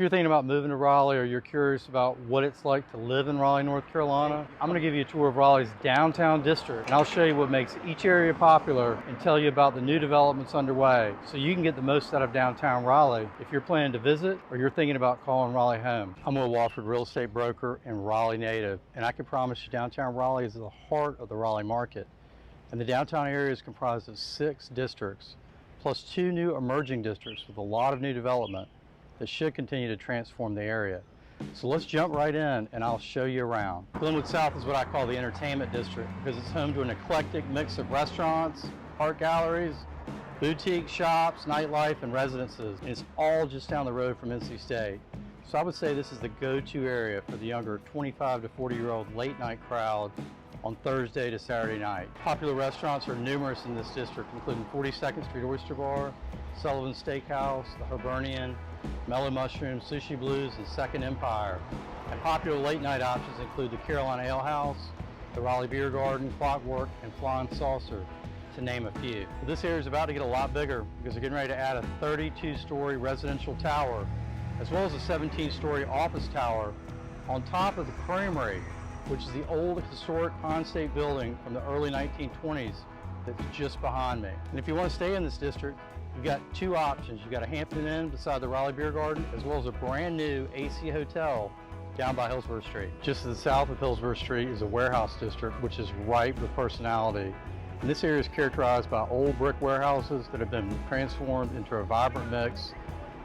If you're thinking about moving to Raleigh or you're curious about what it's like to live in Raleigh, North Carolina, I'm going to give you a tour of Raleigh's downtown district, and I'll show you what makes each area popular and tell you about the new developments underway so you can get the most out of downtown Raleigh if you're planning to visit or you're thinking about calling Raleigh home. I'm a Wofford real estate broker and Raleigh native, and I can promise you downtown Raleigh is the heart of the Raleigh market. And the downtown area is comprised of 6 districts, plus 2 new emerging districts with a lot of new development that should continue to transform the area. So let's jump right in and I'll show you around. Glenwood South is what I call the entertainment district because it's home to an eclectic mix of restaurants, art galleries, boutique shops, nightlife, and residences. And it's all just down the road from NC State. So I would say this is the go-to area for the younger 25 to 40-year-old late night crowd on Thursday to Saturday night. Popular restaurants are numerous in this district, including 42nd Street Oyster Bar, Sullivan's Steakhouse, the Hibernian, Mellow Mushroom, Sushi Blues, and Second Empire. And popular late night options include the Carolina Ale House, the Raleigh Beer Garden, Clockwork, and Flying Saucer, to name a few. But this area is about to get a lot bigger because they're getting ready to add a 32-story residential tower, as well as a 17-story office tower on top of the Creamery, which is the old historic Pine State building from the early 1920s that's just behind me. And if you want to stay in this district, you've got 2 options. You've got a Hampton Inn beside the Raleigh Beer Garden, as well as a brand new AC hotel down by Hillsborough Street. Just to the south of Hillsborough Street is a warehouse district, which is ripe with personality. And this area is characterized by old brick warehouses that have been transformed into a vibrant mix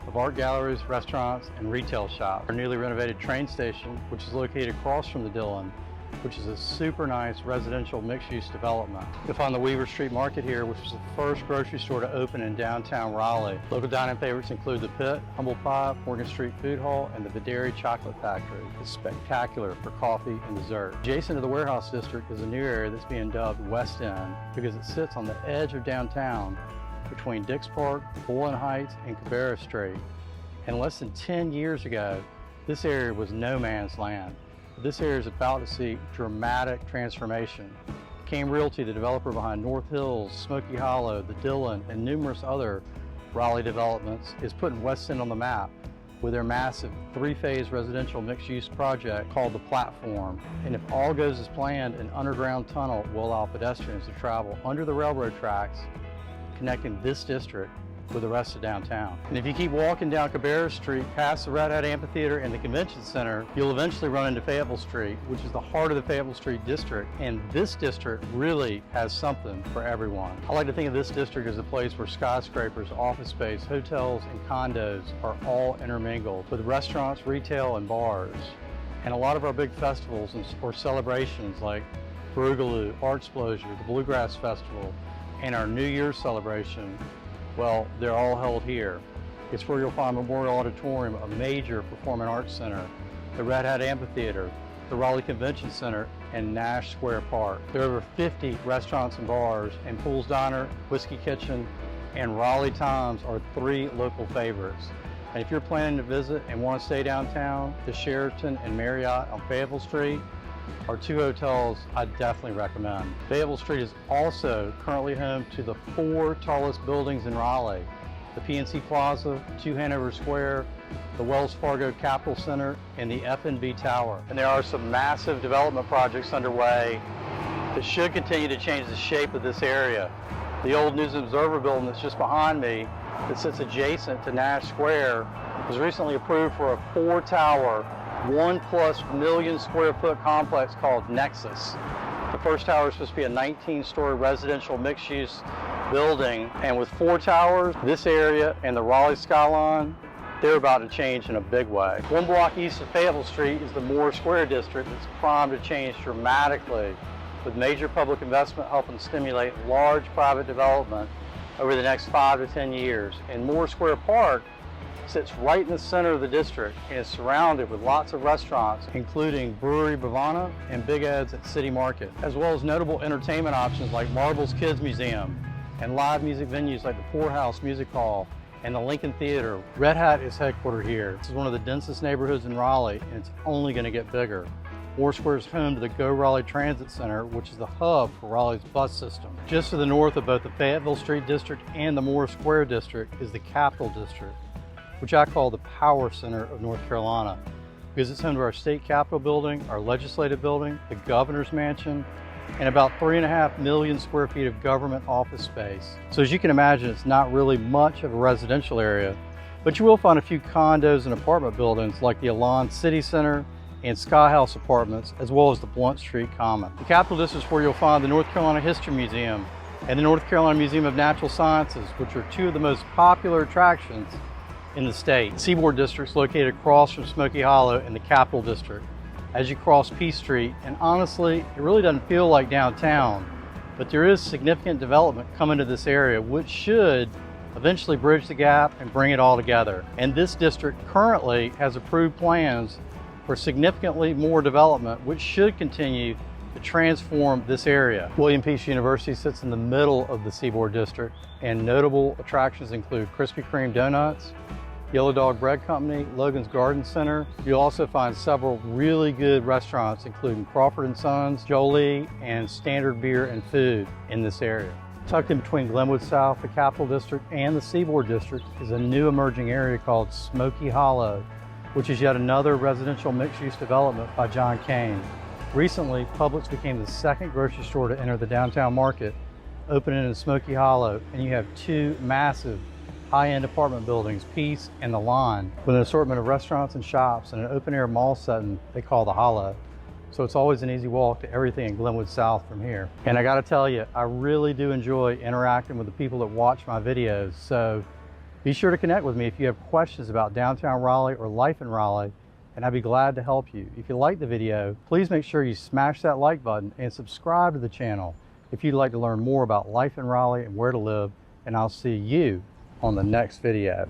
of art galleries, restaurants, and retail shops. Our newly renovated train station, which is located across from the Dillon, which is a super nice residential mixed-use development. You'll find the Weaver Street Market here, which was the first grocery store to open in downtown Raleigh. Local dining favorites include the Pit, Humble Pie, Morgan Street Food Hall, and the Videri Chocolate Factory. It's spectacular for coffee and dessert. Adjacent to the warehouse district is a new area that's being dubbed West End because it sits on the edge of downtown between Dix Park, Boylan Heights, and Cabarrus Street. And less than 10 years ago, this area was no man's land. This area is about to see dramatic transformation. Came Realty, the developer behind North Hills, Smokey Hollow, the Dillon, and numerous other Raleigh developments, is putting West End on the map with their massive 3-phase residential mixed-use project called The Platform. And if all goes as planned, an underground tunnel will allow pedestrians to travel under the railroad tracks, connecting this district with the rest of downtown. And if you keep walking down Cabarrus Street past the Red Hat Amphitheater and the Convention Center, you'll eventually run into Fayetteville Street, which is the heart of the Fayetteville Street district. And this district really has something for everyone. I like to think of this district as a place where skyscrapers, office space, hotels, and condos are all intermingled with restaurants, retail, and bars. And a lot of our big festivals or celebrations like Boogaloo, Artsplosion, the Bluegrass Festival, and our New Year's celebration, well, they're all held here. It's where you'll find Memorial Auditorium, a major performing arts center, the Red Hat Amphitheater, the Raleigh Convention Center, and Nash Square Park. There are over 50 restaurants and bars, and Pools Diner, Whiskey Kitchen, and Raleigh Times are 3 local favorites. And if you're planning to visit and want to stay downtown, the Sheraton and Marriott on Fayetteville Street are 2 hotels I definitely recommend. Fayetteville Street is also currently home to the 4 tallest buildings in Raleigh: the PNC Plaza, 2 Hanover Square, the Wells Fargo Capitol Center, and the F&B Tower. And there are some massive development projects underway that should continue to change the shape of this area. The old News Observer building that's just behind me, that sits adjacent to Nash Square, was recently approved for a 4-tower, 1+ million square foot complex called Nexus. The first tower is supposed to be a 19-story residential mixed-use building, and with 4 towers, this area and the Raleigh skyline, they're about to change in a big way. 1 block east of Fayetteville Street is the Moore Square district that's primed to change dramatically, with major public investment helping stimulate large private development over the next 5 to 10 years. And Moore Square Park sits right in the center of the district and is surrounded with lots of restaurants, including Brewery Bavana and Big Ed's at City Market, as well as notable entertainment options like Marble's Kids Museum and live music venues like the Poorhouse Music Hall and the Lincoln Theater. Red Hat is headquartered here. This is one of the densest neighborhoods in Raleigh, and it's only going to get bigger. Moore Square is home to the Go Raleigh Transit Center, which is the hub for Raleigh's bus system. Just to the north of both the Fayetteville Street District and the Moore Square District is the Capitol District. which I call the power center of North Carolina, because it's home to our state capitol building, our legislative building, the governor's mansion, and about 3.5 million square feet of government office space. So as you can imagine, it's not really much of a residential area, but you will find a few condos and apartment buildings like the Elan City Center and Sky House Apartments, as well as the Blunt Street Common. The Capitol District is where you'll find the North Carolina History Museum and the North Carolina Museum of Natural Sciences, which are two of the most popular attractions in the state. The Seaboard District is located across from Smokey Hollow in the Capitol District as you cross Peace Street, and honestly, it really doesn't feel like downtown, but there is significant development coming to this area, which should eventually bridge the gap and bring it all together. And this district currently has approved plans for significantly more development, which should continue to transform this area. William Peace University sits in the middle of the Seaboard District, and notable attractions include Krispy Kreme Donuts, Yellow Dog Bread Company, Logan's Garden Center. You'll also find several really good restaurants, including Crawford & Sons, Jolie, and Standard Beer and Food in this area. Tucked in between Glenwood South, the Capitol District, and the Seaboard District is a new emerging area called Smokey Hollow, which is yet another residential mixed-use development by John Kane. Recently, Publix became the second grocery store to enter the downtown market, opening in Smokey Hollow, and you have two massive high-end apartment buildings, Peace and the Lawn, with an assortment of restaurants and shops and an open-air mall setting they call the Hollow. So it's always an easy walk to everything in Glenwood South from here. And I gotta tell you, I really do enjoy interacting with the people that watch my videos. So be sure to connect with me if you have questions about downtown Raleigh or life in Raleigh, and I'd be glad to help you. If you like the video, please make sure you smash that like button and subscribe to the channel if you'd like to learn more about life in Raleigh and where to live, and I'll see you on the next video.